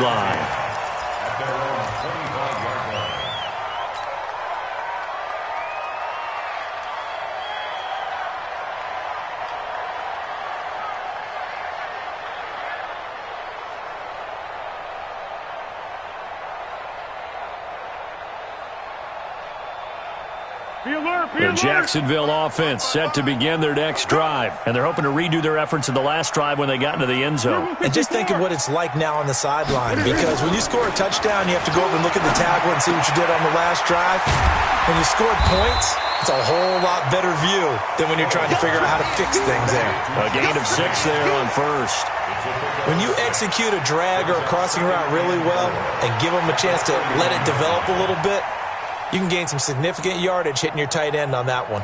line. The Jacksonville offense set to begin their next drive, and they're hoping to redo their efforts in the last drive when they got into the end zone. And just think of what it's like now on the sideline, because when you score a touchdown, you have to go over and look at the tablet and see what you did on the last drive. When you scored points, it's a whole lot better view than when you're trying to figure out how to fix things there. A gain of 6 there on first. When you execute a drag or a crossing route really well and give them a chance to let it develop a little bit, you can gain some significant yardage hitting your tight end on that one.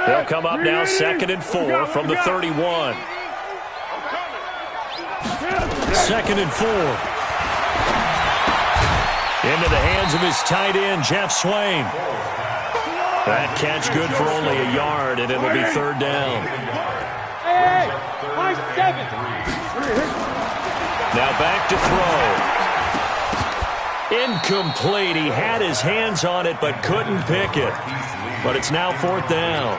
They'll come up now 2nd and 4 from the 31. 2nd and 4. Into the hands of his tight end, Jeff Swain. That catch good for only a yard, and it'll be 3rd down. Now back to throw. Incomplete. He had his hands on it but couldn't pick it. But it's now 4th down.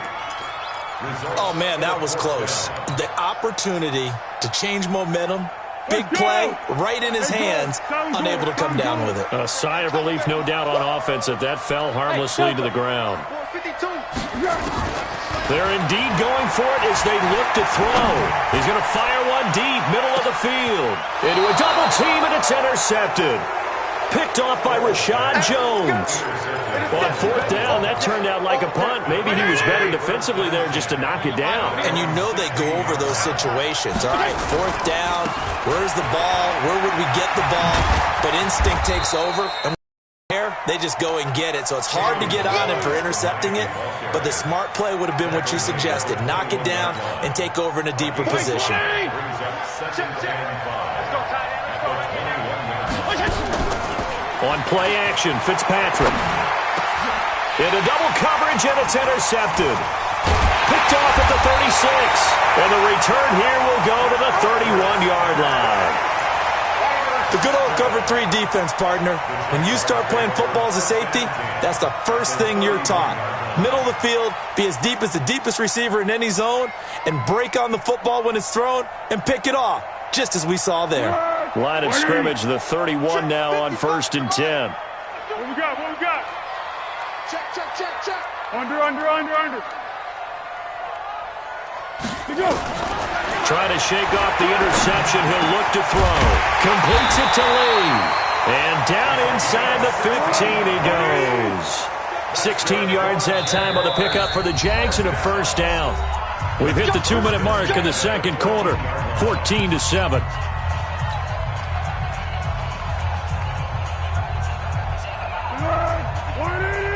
Oh, man, that was close. The opportunity to change momentum, big play, right in his hands, unable to come down with it. A sigh of relief, no doubt, on offense that fell harmlessly to the ground. They're indeed going for it as they look to throw. He's going to fire one deep, middle of the field. Into a double team, and it's intercepted. Picked off by Rashad Jones. Well, on 4th down, that turned out like a punt. Maybe he was better defensively there just to knock it down. And you know they go over those situations. All right, 4th down, where's the ball? Where would we get the ball? But instinct takes over, and there, they just go and get it. So it's hard to get on him for intercepting it, but the smart play would have been what you suggested. Knock it down and take over in a deeper position. On play action, Fitzpatrick. Into double coverage, and it's intercepted. Picked off at the 36. And the return here will go to the 31-yard line. The good old cover 3 defense, partner. When you start playing football as a safety, that's the first thing you're taught. Middle of the field, be as deep as the deepest receiver in any zone, and break on the football when it's thrown and pick it off, just as we saw there. Line of scrimmage, the 31 now on 1st and 10. What we got? Check. Under. Let's go. Trying to shake off the interception. He'll look to throw. Completes it to Lee. And down inside the 15 he goes. 16 yards that time on the pickup for the Jags and a 1st down. We've hit the 2-minute mark in the 2nd quarter. 14-7.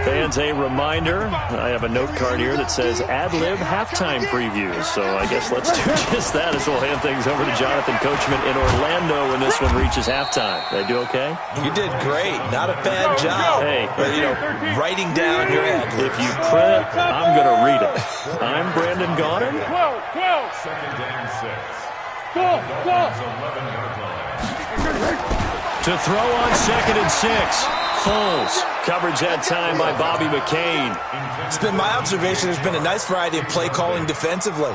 Fans, a reminder, I have a note card here that says ad-lib halftime previews. So I guess let's do just that as we'll hand things over to Jonathan Coachman in Orlando when this one reaches halftime. Did I do okay? You did great. Not a bad job. Hey. But, writing down your ad-libs. If you print it, I'm going to read it. I'm Brandon Gaudin. 12. 2nd and 6. Go. To throw on 2nd and 6. Foles. Coverage that time by Bobby McCain. It's been my observation there's been a nice variety of play calling defensively.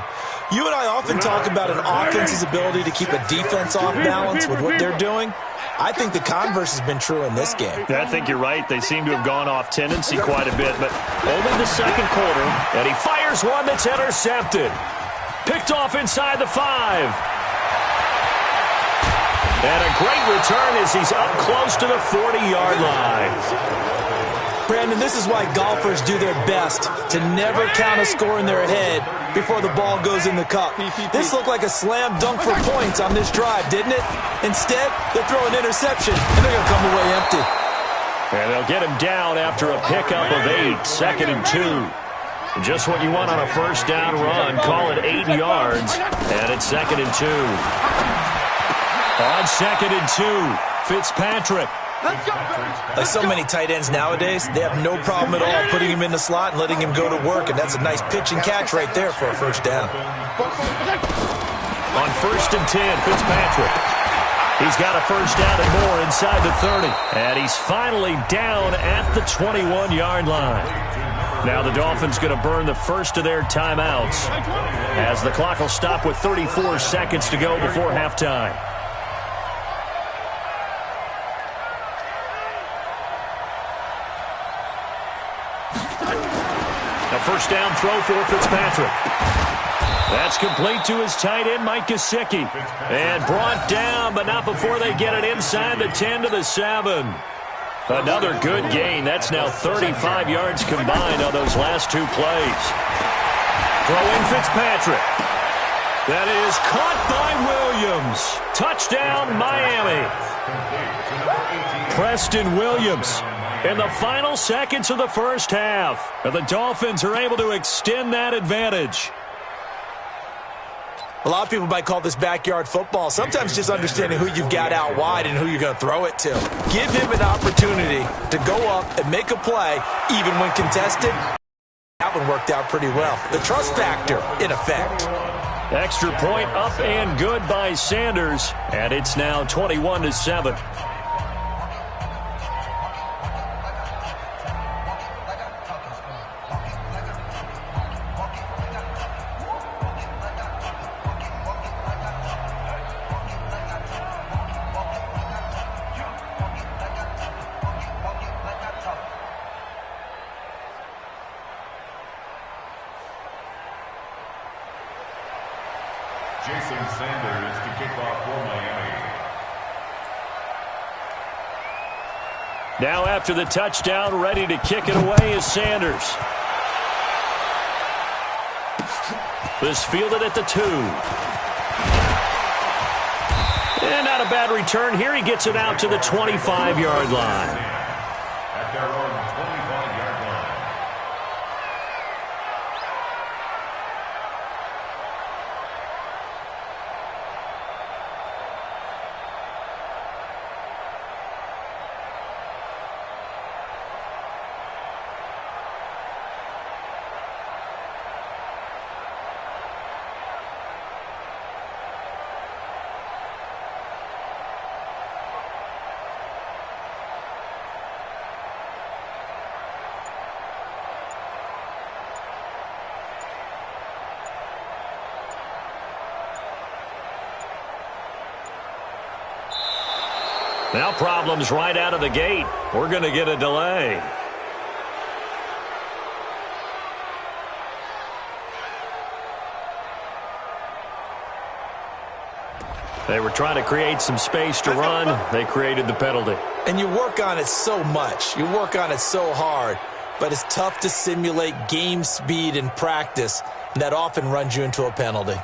You and I often talk about an offense's ability to keep a defense off balance with what they're doing. I think the converse has been true in this game. I think you're right. They seem to have gone off tendency quite a bit, but only the 2nd quarter, and he fires one that's intercepted. Picked off inside the 5. And a great return as he's up close to the 40-yard line. Brandon, this is why golfers do their best to never count a score in their head before the ball goes in the cup. This looked like a slam dunk for points on this drive, didn't it? Instead, they throw an interception, and they're going to come away empty. And they'll get him down after a pickup of 8, 2nd and 2. Just what you want on a 1st down run. Call it 8 yards, and it's 2nd and 2. On 2nd and 2, Fitzpatrick. Like so many tight ends nowadays, they have no problem at all putting him in the slot and letting him go to work, and that's a nice pitch and catch right there for a 1st down. On 1st and 10, Fitzpatrick. He's got a first down and more inside the 30. And he's finally down at the 21-yard line. Now the Dolphins going to burn the first of their timeouts as the clock will stop with 34 seconds to go before halftime. A first down throw for Fitzpatrick. That's complete to his tight end, Mike Gesicki. And brought down, but not before they get it inside the 10 to the 7. Another good gain. That's now 35 yards combined on those last two plays. Throwing Fitzpatrick. That is caught by Williams. Touchdown, Miami. Preston Williams. In the final seconds of the first half, the Dolphins are able to extend that advantage. A lot of people might call this backyard football. Sometimes just understanding who you've got out wide and who you're going to throw it to. Give him an opportunity to go up and make a play, even when contested. That one worked out pretty well. The trust factor, in effect. Extra point up and good by Sanders, and it's now 21-7. Sanders to kick off for Miami. Now after the touchdown, ready to kick it away is Sanders. This fielded at the 2. And not a bad return here. He gets it out to the 25-yard line. At their own 25-yard line. Now problems right out of the gate. We're going to get a delay. They were trying to create some space to run. They created the penalty. And you work on it so much. You work on it so hard. But it's tough to simulate game speed in practice. And that often runs you into a penalty.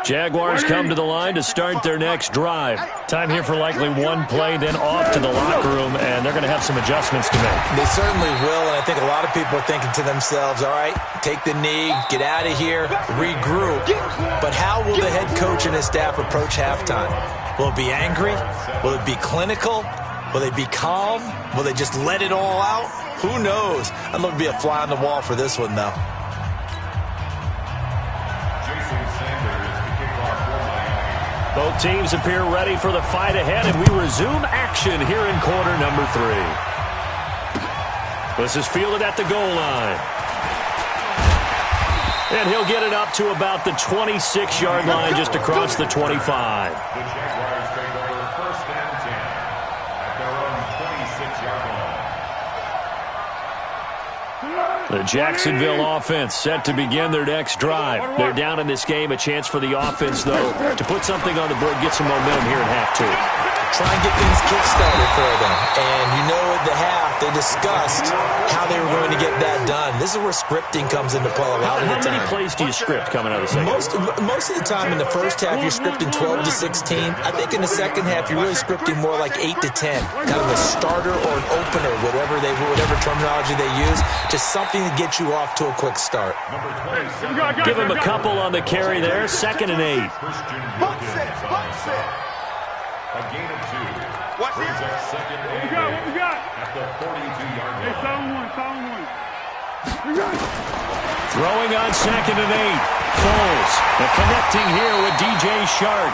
Jaguars come to the line to start their next drive. Time here for likely one play, then off to the locker room, and they're going to have some adjustments to make. They certainly will, and I think a lot of people are thinking to themselves, all right, take the knee, get out of here, regroup. But how will the head coach and his staff approach halftime? Will it be angry? Will it be clinical? Will they be calm? Will they just let it all out? Who knows? I'd love to be a fly on the wall for this one, though. Both teams appear ready for the fight ahead, and we resume action here in quarter number 3. This is fielded at the goal line. And he'll get it up to about the 26-yard line, just across the 25. The Jaguars take over 1st and 10 at their own 26-yard line. The Jacksonville offense set to begin their next drive. They're down in this game. A chance for the offense, though, to put something on the board, get some momentum here in half two. Try and get things kick-started for them. And you know at the half, they discussed how they were going to get that done. This is where scripting comes into play a lot of the time. How many plays do you script coming out of the second? Most of the time in the first half, you're scripting 12 to 16. I think in the second half, you're really scripting more like 8 to 10. Kind of a starter or an opener, whatever terminology they use. Just something to get you off to a quick start. Give him a couple on the carry there. 2nd and 8. A gain of 2. What? Brings up 2nd and 8 at the 42-yard line. Throwing on 2nd and 8. Foles. And connecting here with DJ Shark.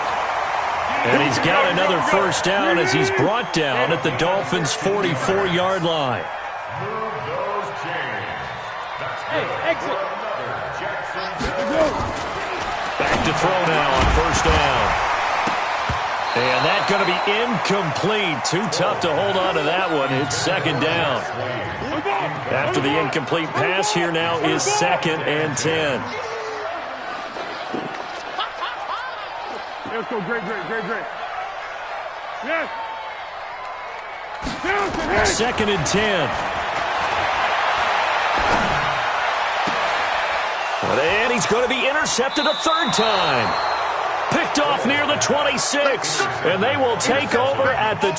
And he's got another first down as he's brought down at the Dolphins' 44-yard line. Move those chains. That's good. Exit. Back to throw now on first down. And that's going to be incomplete. Too tough to hold on to that one. It's 2nd down. After the incomplete pass, here now is 2nd and 10. Let's go. Great. Yes. 2nd and 10. And he's going to be intercepted a 3rd time. Picked off near the 26. And they will take over at the